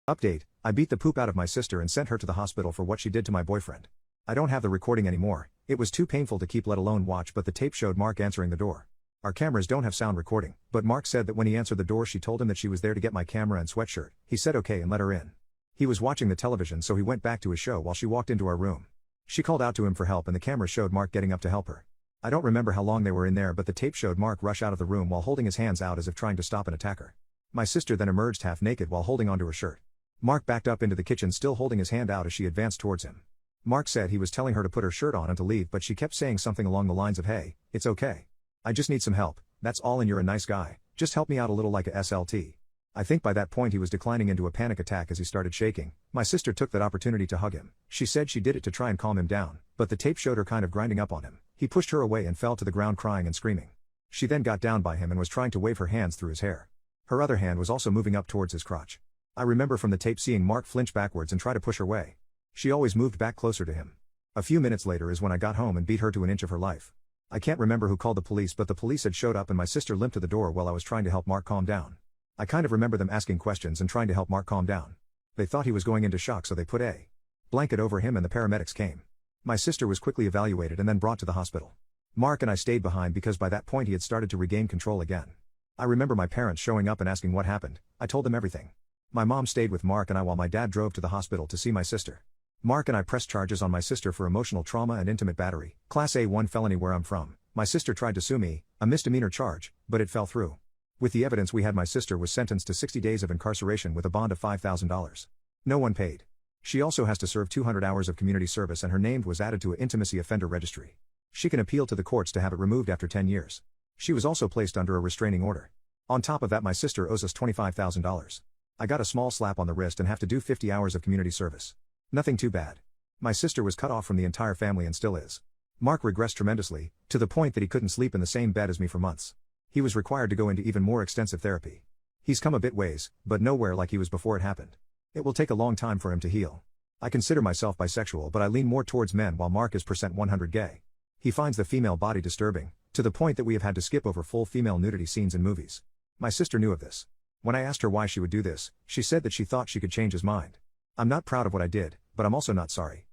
Update, I beat the poop out of my sister and sent her to the hospital for what she did to my boyfriend. I don't have the recording anymore, it was too painful to keep let alone watch, but the tape showed Mark answering the door. Our cameras don't have sound recording, but Mark said that when he answered the door she told him that she was there to get my camera and sweatshirt. He said okay and let her in. He was watching the television so he went back to his show while she walked into our room. She called out to him for help and the camera showed Mark getting up to help her. I don't remember how long they were in there, but the tape showed Mark rush out of the room while holding his hands out as if trying to stop an attacker. My sister then emerged half naked while holding onto her shirt. Mark backed up into the kitchen still holding his hand out as she advanced towards him. Mark said he was telling her to put her shirt on and to leave, but she kept saying something along the lines of, "Hey, it's okay. I just need some help, that's all, and you're a nice guy, just help me out a little, like a SLT." I think by that point he was declining into a panic attack as he started shaking. My sister took that opportunity to hug him. She said she did it to try and calm him down, but the tape showed her kind of grinding up on him. He pushed her away and fell to the ground crying and screaming. She then got down by him and was trying to wave her hands through his hair. Her other hand was also moving up towards his crotch. I remember from the tape seeing Mark flinch backwards and try to push her away. She always moved back closer to him. A few minutes later is when I got home and beat her to an inch of her life. I can't remember who called the police, but the police had showed up and my sister limped to the door while I was trying to help Mark calm down. I kind of remember them asking questions and trying to help Mark calm down. They thought he was going into shock, so they put a blanket over him and the paramedics came. My sister was quickly evaluated and then brought to the hospital. Mark and I stayed behind because by that point he had started to regain control again. I remember my parents showing up and asking what happened. I told them everything. My mom stayed with Mark and I while my dad drove to the hospital to see my sister. Mark and I pressed charges on my sister for emotional trauma and intimate battery, Class A1 felony where I'm from. My sister tried to sue me, a misdemeanor charge, but it fell through. With the evidence we had, my sister was sentenced to 60 days of incarceration with a bond of $5,000. No one paid. She also has to serve 200 hours of community service and her name was added to an intimacy offender registry. She can appeal to the courts to have it removed after 10 years. She was also placed under a restraining order. On top of that, my sister owes us $25,000. I got a small slap on the wrist and have to do 50 hours of community service. Nothing too bad. My sister was cut off from the entire family and still is. Mark regressed tremendously, to the point that he couldn't sleep in the same bed as me for months. He was required to go into even more extensive therapy. He's come a bit ways, but nowhere like he was before it happened. It will take a long time for him to heal. I consider myself bisexual, but I lean more towards men while Mark is %100 gay. He finds the female body disturbing, to the point that we have had to skip over full female nudity scenes in movies. My sister knew of this. When I asked her why she would do this, she said that she thought she could change his mind. I'm not proud of what I did, but I'm also not sorry.